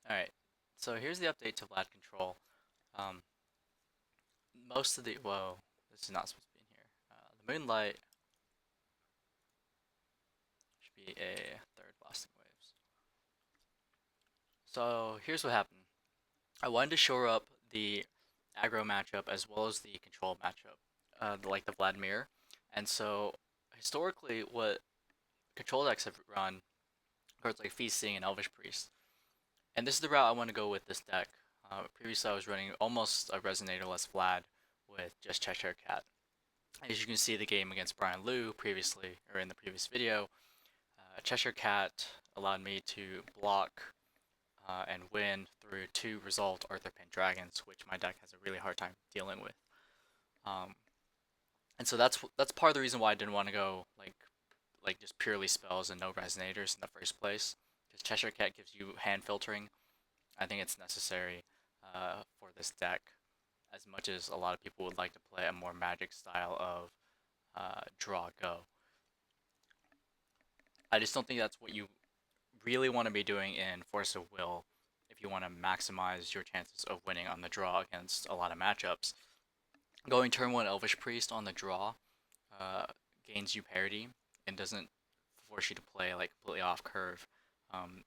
Alright, so here's the update to Vlad Control. Um, most of the whoa, this is not supposed to be in here. The Moonlight should be a third Blasting Waves. So here's what happened. I wanted to shore up the aggro matchup as well as the control matchup, like the Vladimir. And so historically, what control decks have run cards like Fiethsing and Elvish Priest. And this is the route I want to go with this deck. Previously, I was running almost a Resonator-less Vlad with just Cheshire Cat. As you can see the game against Brian Liu previously, or in the previous video, Cheshire Cat allowed me to block and win through two resolved Arthur Pendragons, which my deck has a really hard time dealing with. Um, and so that's part of the reason why I didn't want to go like just purely spells and no resonators in the first place, because Cheshire Cat gives you hand filtering. I think it's necessary for this deck, as much as a lot of people would like to play a more magic style of draw go. I just don't think that's what you really want to be doing in Force of Will if you want to maximize your chances of winning on the draw against a lot of matchups. Going turn 1 Elvish Priest on the draw uh, gains you parity and doesn't force you to play like completely off curve. Um,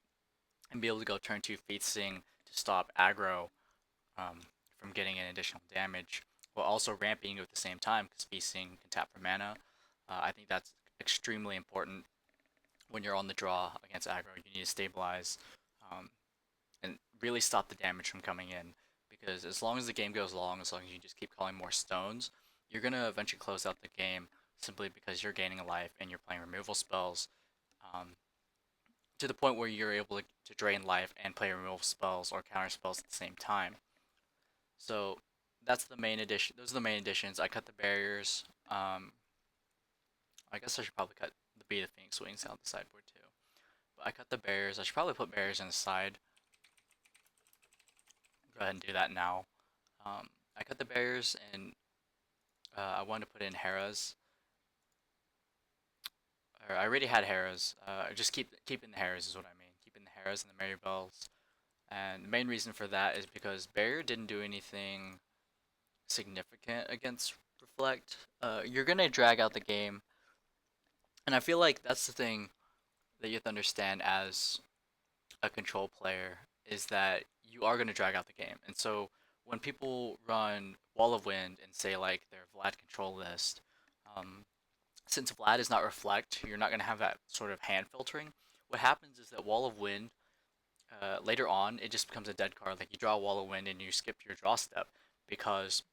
and be able to go turn 2 Fiethsing to stop aggro um, from getting an additional damage while also ramping you at the same time because Feasting can tap for mana. I think that's extremely important when you're on the draw against aggro. You need to stabilize um, and really stop the damage from coming in, because as long as the game goes long, as long as you just keep calling more stones, you're going to eventually close out the game simply because you're gaining a life and you're playing removal spells um, to the point where you're able to drain life and play removal spells or counter spells at the same time. So that's the main addition. Those are the main additions. I cut the barriers. I guess I should probably cut the Beat of Phoenix Wings out the sideboard too. But I cut the barriers. I should probably put barriers on the side. Go ahead and do that now. I cut the barriers and I wanted to put in Hera's. Or I already had Hera's. Just keeping the Hera's is what I mean. Keeping the Hera's and the Marybells. And the main reason for that is because barrier didn't do anything significant against Reflect. You're gonna drag out the game, and I feel like that's the thing that you have to understand as a control player is that you are gonna drag out the game. And so when people run Wall of Wind and say like their Vlad control list, um, since Vlad is not Reflect, you're not gonna have that sort of hand filtering. What happens is that Wall of Wind later on it just becomes a dead card. Like you draw a Wall of Wind and you skip your draw step because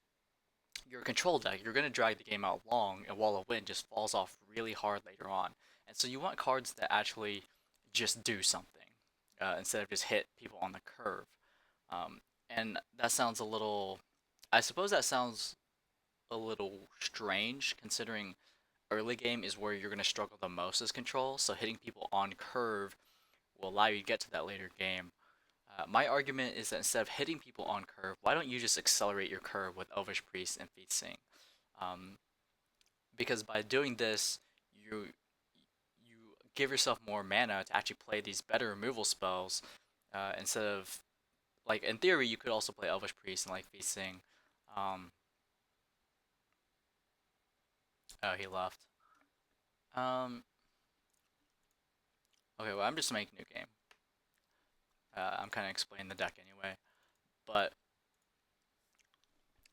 your control deck, you're going to drag the game out long, and Wall of Wind just falls off really hard later on. And so you want cards that actually just do something instead of just hit people on the curve. And that sounds a little, I suppose that sounds a little strange considering early game is where you're going to struggle the most as control. So hitting people on curve will allow you to get to that later game. My argument is that instead of hitting people on curve, why don't you just accelerate your curve with Elvish Priest and Feetsing? Um, because by doing this, you give yourself more mana to actually play these better removal spells instead of like in theory you could also play Elvish Priest and like Feasting. Um, oh, he left. Um, okay, well I'm just making a new game. I'm kind of explaining the deck anyway, but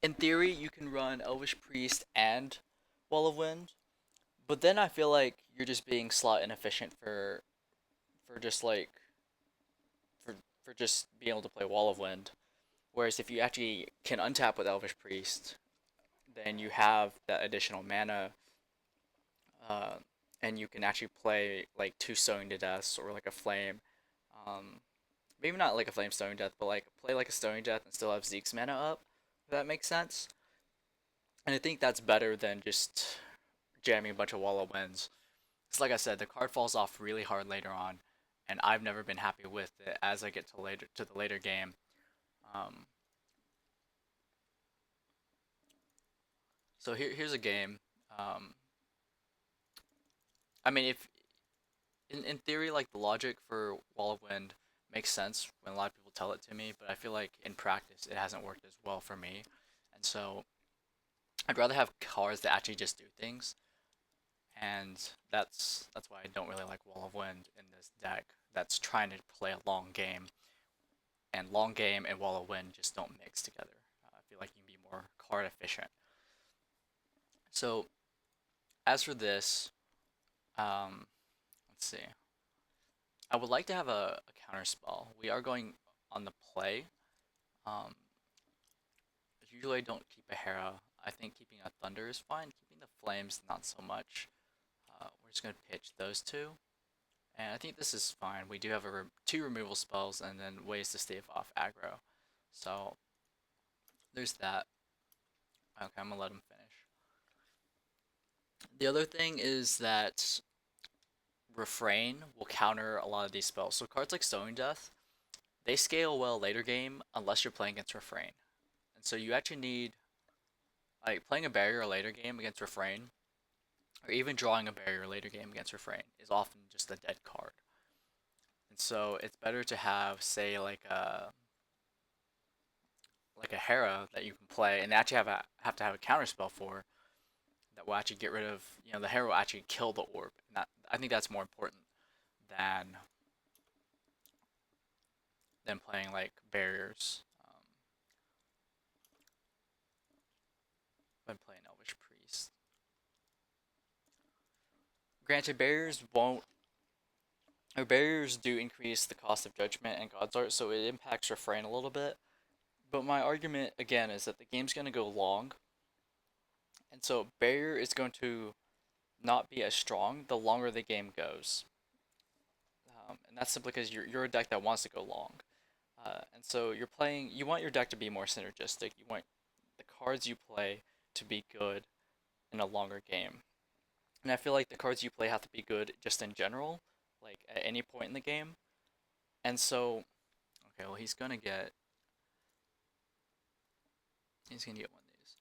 in theory you can run Elvish Priest and Wall of Wind, but then I feel like you're just being slot inefficient for just like for for just being able to play Wall of Wind. Whereas if you actually can untap with Elvish Priest, then you have that additional mana, uh, and you can actually play like two Sowing to Deaths or like a Flame. Um, Maybe not like a Flame Sowing Death, but like play like a Sowing Death and still have Xeex mana up. If that makes sense. And I think that's better than just jamming a bunch of Wall of Winds. Because like I said, the card falls off really hard later on, and I've never been happy with it as I get to the later game. Um, so here's a game. Um, I mean, if in theory, like the logic for Wall of Wind makes sense when a lot of people tell it to me, but I feel like in practice it hasn't worked as well for me. And so I'd rather have cards that actually just do things, and that's why I don't really like Wall of Wind in this deck that's trying to play a long game. And long game and Wall of Wind just don't mix together. I feel like you can be more card efficient. So as for this, let's see. I would like to have a counter spell. We are going on the play. Um, Usually I don't keep a Hera. I think keeping a Thunder is fine. Keeping the Flames, not so much. We're just going to pitch those two. And I think this is fine. We do have two removal spells and then ways to stave off aggro. So there's that. Okay, I'm going to let him finish. The other thing is that Refrain will counter a lot of these spells. So cards like Stone Death, they scale well later game unless you're playing against Refrain. And so you actually need, like, playing a barrier later game against Refrain, or even drawing a barrier later game against Refrain, is often just a dead card. And so it's better to have, say, like a Hera that you can play, and actually have to have a counter spell for that will actually get rid of, the Hera will actually kill the orb. And I think that's more important than playing like barriers. When playing Elvish Priest, granted, barriers do increase the cost of judgment and God's Art, so it impacts Refrain a little bit. But my argument again is that the game's going to go long, and so barrier is going to not be as strong the longer the game goes. And that's simply because you're a deck that wants to go long. And so you want your deck to be more synergistic. You want the cards you play to be good in a longer game. And I feel like the cards you play have to be good just in general, like at any point in the game. And so, okay, well he's gonna get one of these.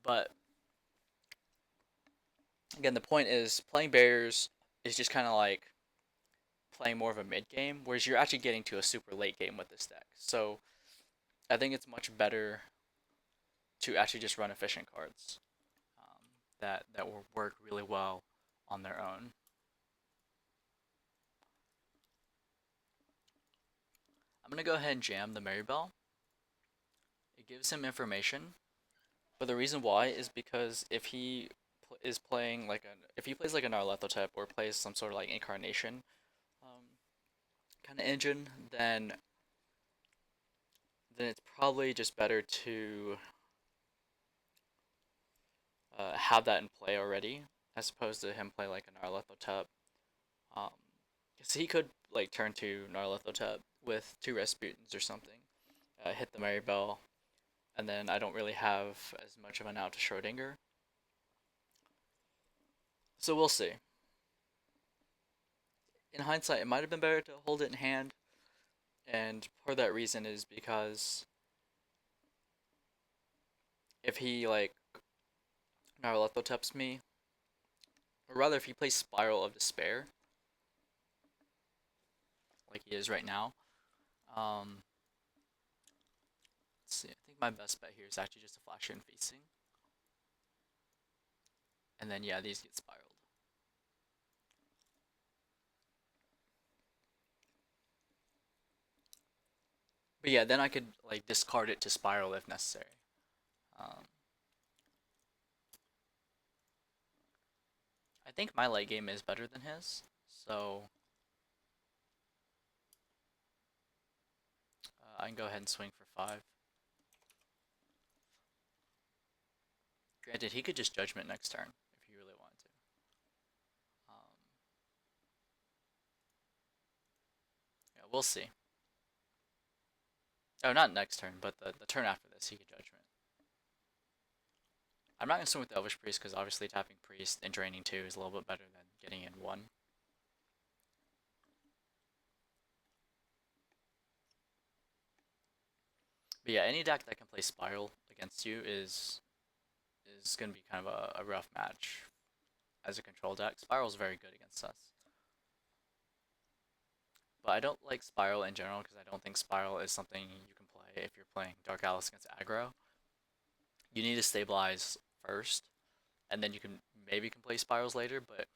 But again, the point is playing barriers is just kind of like playing more of a mid game, whereas you're actually getting to a super late game with this deck. So I think it's much better to actually just run efficient cards that will work really well on their own. I'm gonna go ahead and jam the Marybell. It gives him information, but the reason why is because if he is playing if he plays like a Narlethotep or plays some sort of like incarnation kind of engine, then it's probably just better to have that in play already, as opposed to him play like a Narlethotep. Because he could like turn to Narlethotep with 2 Rasputins or something, hit the Marybell, and then I don't really have as much of an out to Schrodinger. So we'll see. In hindsight, it might have been better to hold it in hand, and part of that reason is because if he like Narlethoteps me, or rather if he plays Spiral of Despair, like he is right now, let's see, I think my best bet here is actually just to flash in Fiethsing. And then yeah, these get spiraled. But yeah, then I could like discard it to spiral if necessary. Um, I think my late game is better than his, so I can go ahead and swing for 5. Granted, he could just Judgment next turn if he really wanted to. Yeah, we'll see. Oh, not next turn, but the turn after this, he could Judgment. I'm not going to swing with the Elvish Priest because obviously tapping Priest and draining 2 is a little bit better than getting in 1. But yeah, any deck that can play Spiral against you is going to be kind of a rough match as a control deck. Spiral's very good against us. but I don't like Spiral in general because I don't think Spiral is something you can play if you're playing Dark Alice against aggro. You need to stabilize first, and then you can maybe can play Spirals later, but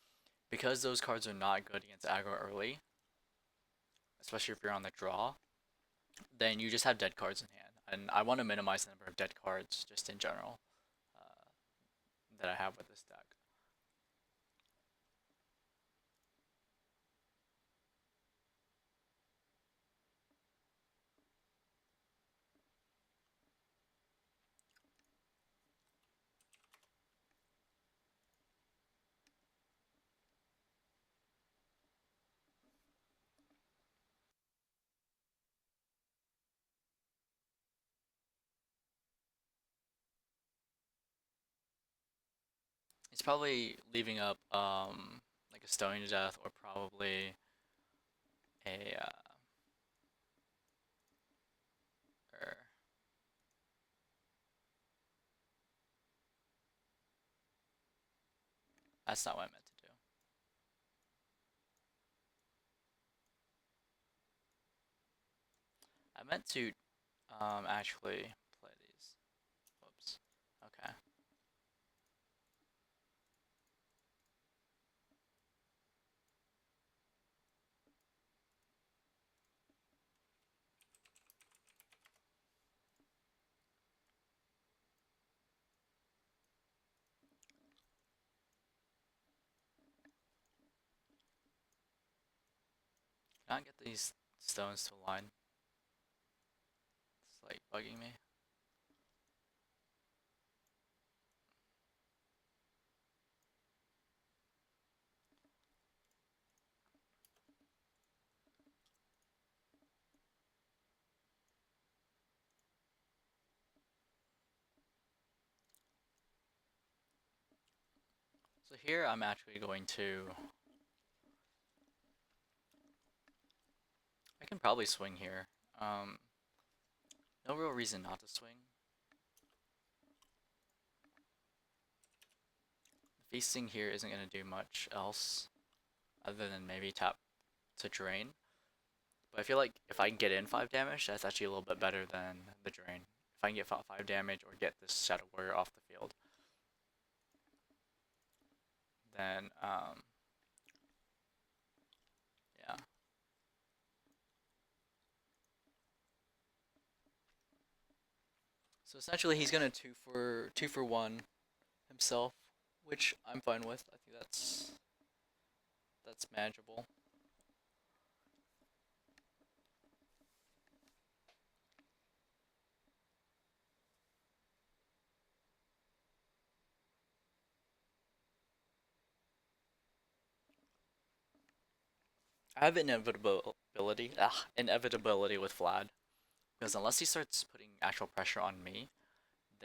because those cards are not good against aggro early, especially if you're on the draw, then you just have dead cards in hand. And I want to minimize the number of dead cards just in general uh, that I have with this deck. He's probably leaving up like a Stoning to Death or probably a or that's not what I meant to do. I meant to actually play these. Whoops. Okay. Can I get these stones to align? It's like bugging me. So here I'm actually going to. I can probably swing here. No real reason not to swing. Feasting here isn't going to do much else other than maybe tap to drain. But I feel like if I can get in 5 damage, that's actually a little bit better than the drain. If I can get 5 damage or get this Shadow Warrior off the field, then yeah. So essentially he's gonna two for one himself, which I'm fine with. I think that's manageable. I have inevitability with Vlad because unless he starts putting actual pressure on me,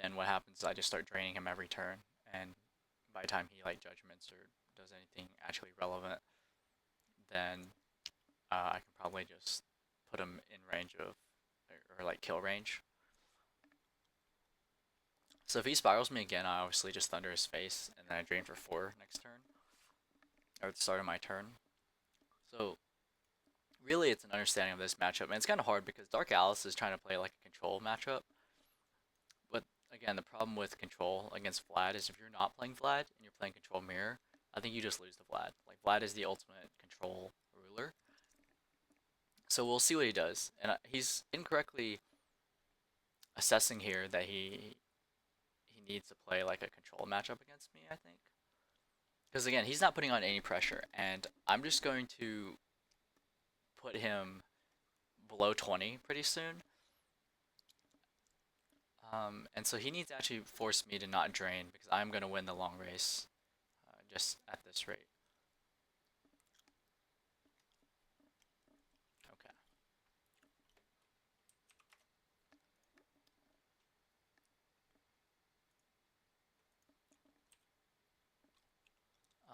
then what happens is I just start draining him every turn, and by the time he like judgments or does anything actually relevant, then I can probably just put him in range of or like kill range. So if he spirals me again, I obviously just thunder his face, and then I drain for 4 next turn, or at the start of my turn. So really, it's an understanding of this matchup, and it's kind of hard because Dark Alice is trying to play like a control matchup. But again, the problem with control against Vlad is if you're not playing Vlad and you're playing control mirror, I think you just lose to Vlad. Like Vlad is the ultimate control ruler. So we'll see what he does, and he's incorrectly assessing here that he needs to play like a control matchup against me, I think. Because again, he's not putting on any pressure, and I'm just going to put him below 20 pretty soon. And so he needs to actually force me to not drain because I'm going to win the long race just at this rate. Okay.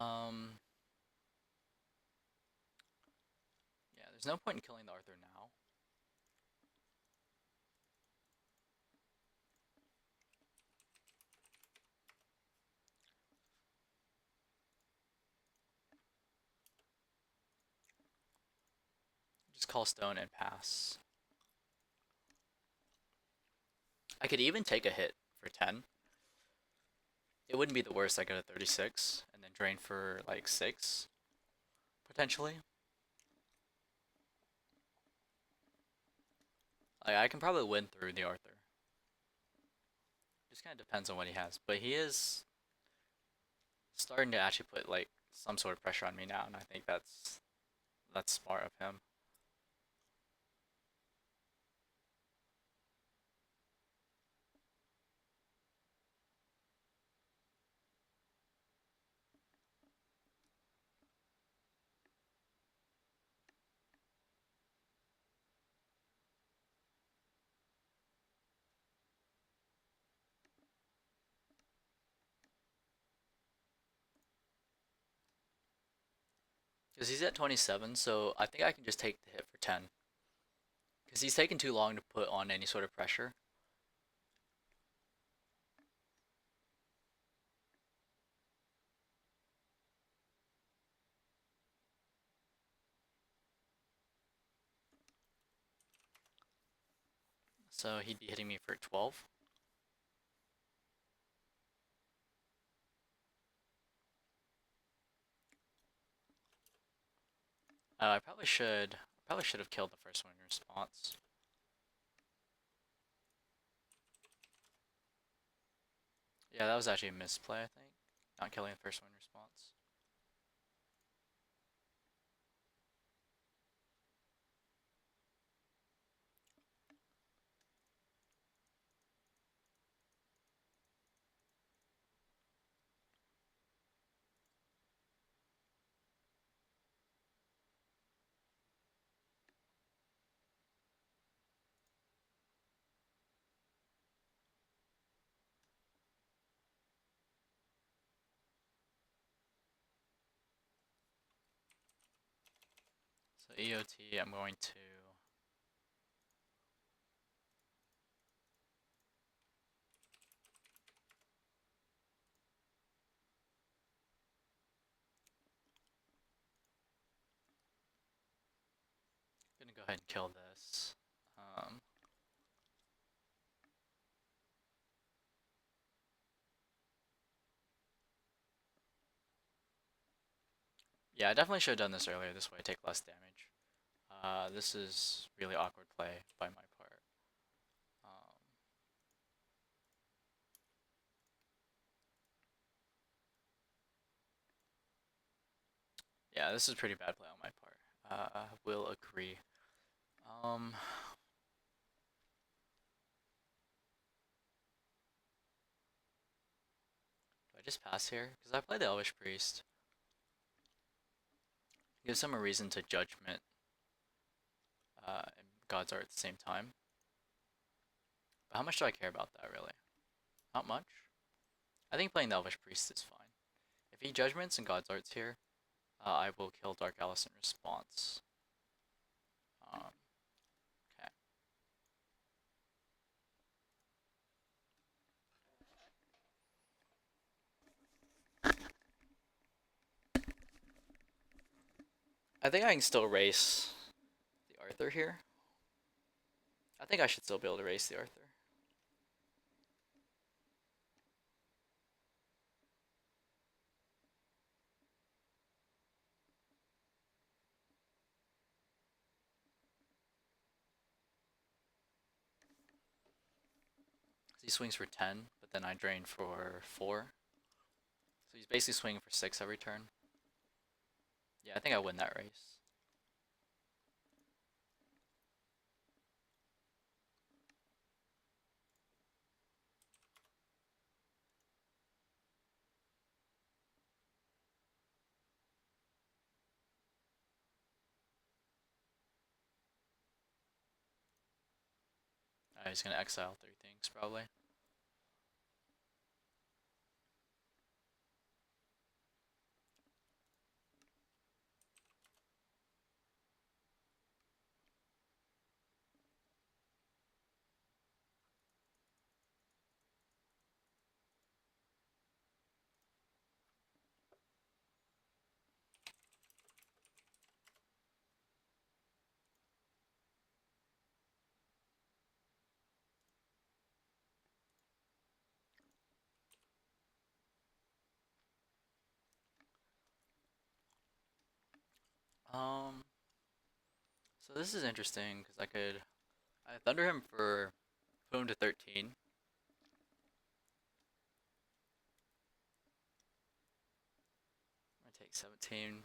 Um, yeah, there's no point in killing the Arthur now. Just call stone and pass. I could even take a hit for 10. It wouldn't be the worst. I go to 36 and then drain for like 6 potentially. Like I can probably win through the Arthur. Just kind of depends on what he has, but he is starting to actually put like some sort of pressure on me now, and I think that's smart of him. Because he's at 27, so I think I can just take the hit for 10. Because he's taking too long to put on any sort of pressure. So he'd be hitting me for 12. I probably should have killed the first one in response. Yeah, that was actually a misplay, I think. Not killing the first one in response. So EOT, I'm going to... gonna go ahead and kill this. Yeah, I definitely should have done this earlier. This way I take less damage. This is really awkward play by my part. Yeah, this is pretty bad play on my part. Will agree. Do I just pass here? Because I play the Elvish Priest. Gives him a reason to judgment and God's Art at the same time. But how much do I care about that, really? Not much. I think playing the Elvish Priest is fine. If he judgments and God's Art's here, I will kill Dark Alice in response. Okay. I think I can still race the Arthur here. I think I should still be able to race the Arthur. So he swings for 10, but then I drain for 4. So he's basically swinging for 6 every turn. Yeah, I think I win that race. He's going to exile 3 things, probably. So this is interesting because I thunder him for put him to 13. I take 17,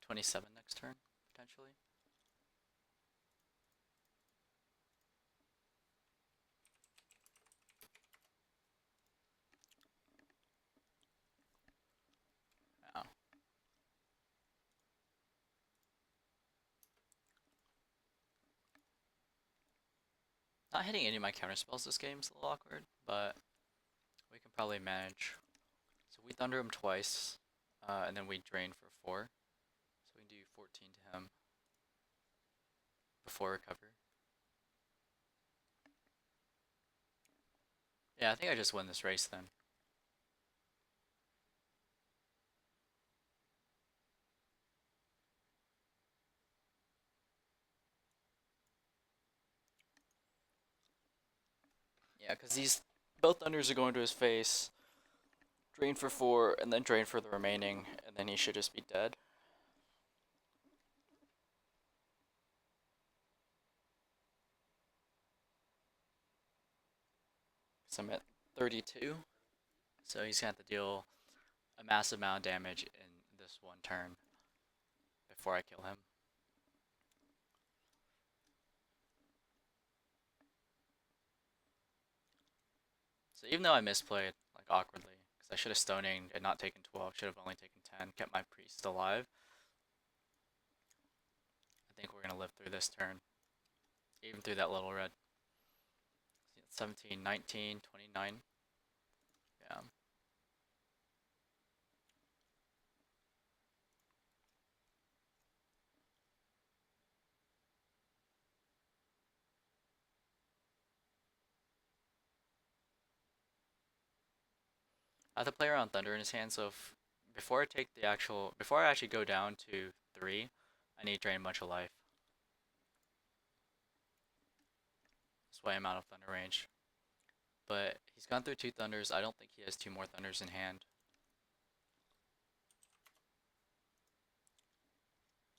27 next turn potentially. Oh. Not hitting any of my counter spells this game is a little awkward, but we can probably manage. So we thunder him twice, and then we drain for 4. So we can do 14 to him before recover. Yeah, I think I just win this race then. Yeah, because these both thunders are going to his face. Drain for 4, and then drain for the remaining, and then he should just be dead. So I'm at 32, so he's going to have to deal a massive amount of damage in this one turn before I kill him. So even though I misplayed, like, awkwardly, because I should have stoning and not taken 12, should have only taken 10, kept my priest alive, I think we're going to live through this turn. Even through that little red. 17, 19, 29. Yeah. I have to play around Thunder in his hand, so if, before I actually go down to 3, I need to drain a bunch of life. That's why I'm out of Thunder range. But he's gone through 2 Thunders. I don't think he has 2 more Thunders in hand.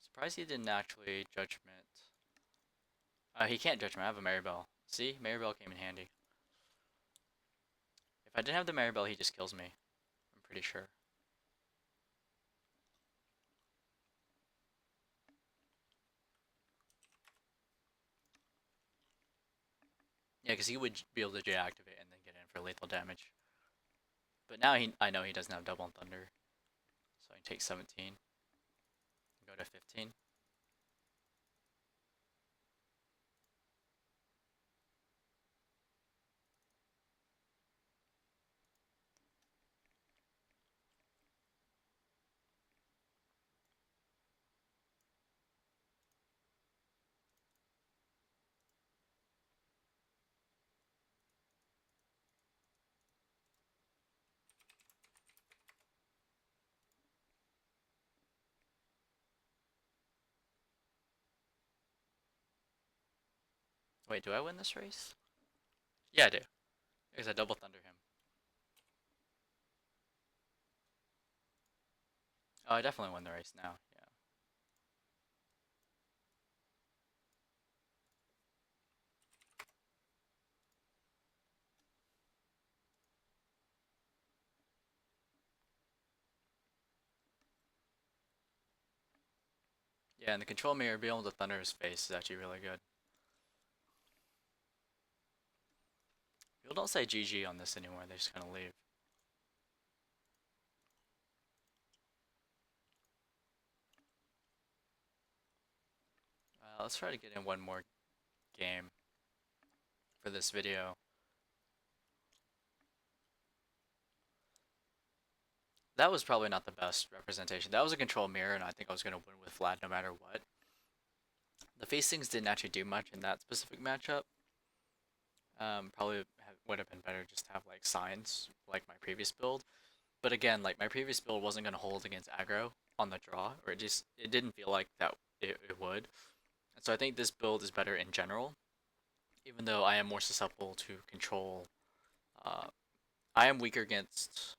Surprised he didn't actually Judgment. He can't Judgment. I have a Marybell. See? Marybell came in handy. If I didn't have the Marybell, he just kills me. I'm pretty sure. Yeah, because he would be able to deactivate and then get in for lethal damage. But now I know he doesn't have double on Thunder. So I can take 17. Go to 15. Wait, do I win this race? Yeah, I do. Because I double Thunder him. Oh, I definitely won the race now. Yeah. Yeah, and the control mirror being able to thunder his face is actually really good. People don't say GG on this anymore, they just kind of leave. Let's try to get in one more game for this video. That was probably not the best representation. That was a control mirror, and I think I was going to win with Vlad no matter what. The Fiethsings didn't actually do much in that specific matchup. Probably would have been better just to have like signs like my previous build. But again, like my previous build wasn't going to hold against aggro on the draw, or it didn't feel like that it would. And so I think this build is better in general, even though I am more susceptible to control. Uh, I am weaker against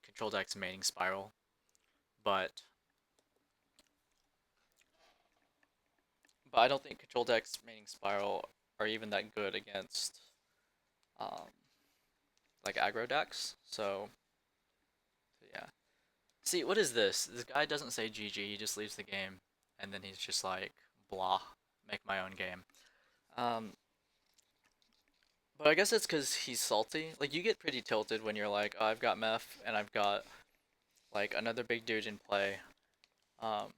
control decks mating spiral, but but I don't think control decks maining Spiral are even that good against um, like aggro decks. So yeah. See, what is this? This guy doesn't say GG. He just leaves the game, and then he's just like, blah, make my own game. Um, but I guess it's because he's salty. Like you get pretty tilted when you're like, oh, I've got Meph and I've got like another big dude in play, um,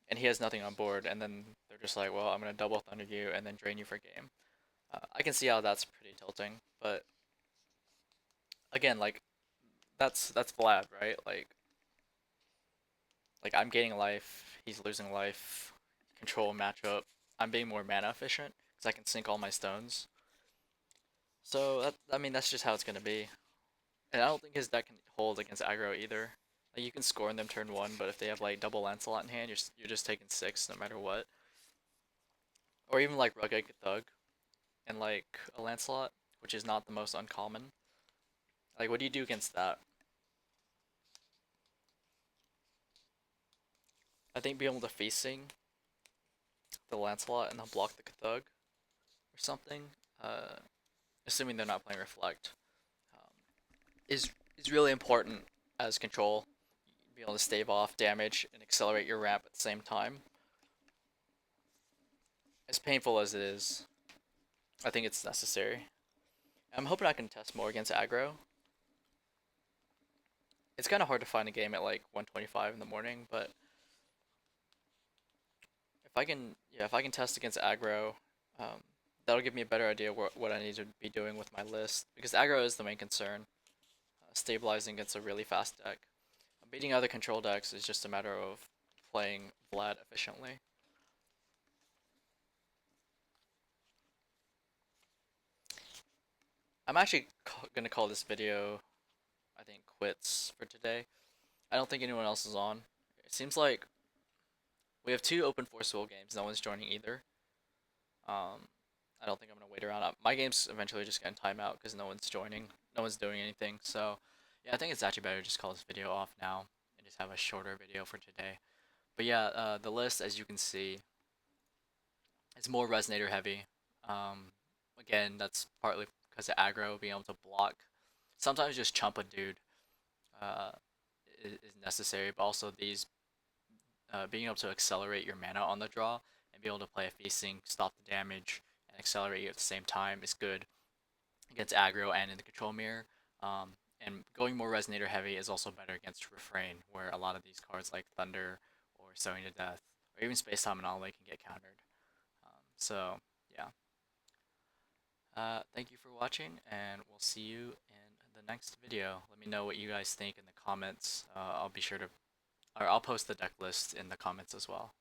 and he has nothing on board, and then they're just like, well, I'm gonna double thunder you and then drain you for game. I can see how that's pretty tilting, but again, like that's Vlad, right? Like I'm gaining life, he's losing life. Control matchup. I'm being more mana efficient because I can sink all my stones. So that, I mean that's just how it's gonna be. And I don't think his deck can hold against aggro either. Like you can score in them turn one, but if they have like double Lancelot in hand, you're just taking six no matter what. Or even like Rugged Thug and like a Lancelot, which is not the most uncommon. Like what do you do against that? I think being able to Fiethsing the Lancelot and then block the Thug or something, uh, assuming they're not playing Reflect, um, is really important as control. Be able to stave off damage and accelerate your ramp at the same time. As painful as it is, I think it's necessary. I'm hoping I can test more against aggro. It's kind of hard to find a game at like 125 in the morning, but if I can test against aggro, that'll give me a better idea what I need to be doing with my list because aggro is the main concern. Stabilizing against a really fast deck. Beating other control decks is just a matter of playing Vlad efficiently. I'm actually gonna call this video, I think, quits for today. I don't think anyone else is on. It seems like we have two open Force Will games. No one's joining either. Um, I don't think I'm gonna wait around. My game's eventually just gonna time out because no one's joining. No one's doing anything. So yeah, I think it's actually better to just call this video off now and just have a shorter video for today. But yeah, the list, as you can see, is more Resonator heavy. Again, that's partly because of aggro, being able to block. Sometimes just chump a dude uh, is necessary, but also these being able to accelerate your mana on the draw and be able to play a Feasting, stop the damage, and accelerate you at the same time is good against aggro and in the control mirror. And going more Resonator heavy is also better against Refrain, where a lot of these cards like Thunder or Sowing to Death or even Space Time Anomaly can get countered. So yeah. Thank you for watching, and we'll see you in the next video. Let me know what you guys think in the comments. I'll be sure to, or I'll post the deck list in the comments as well.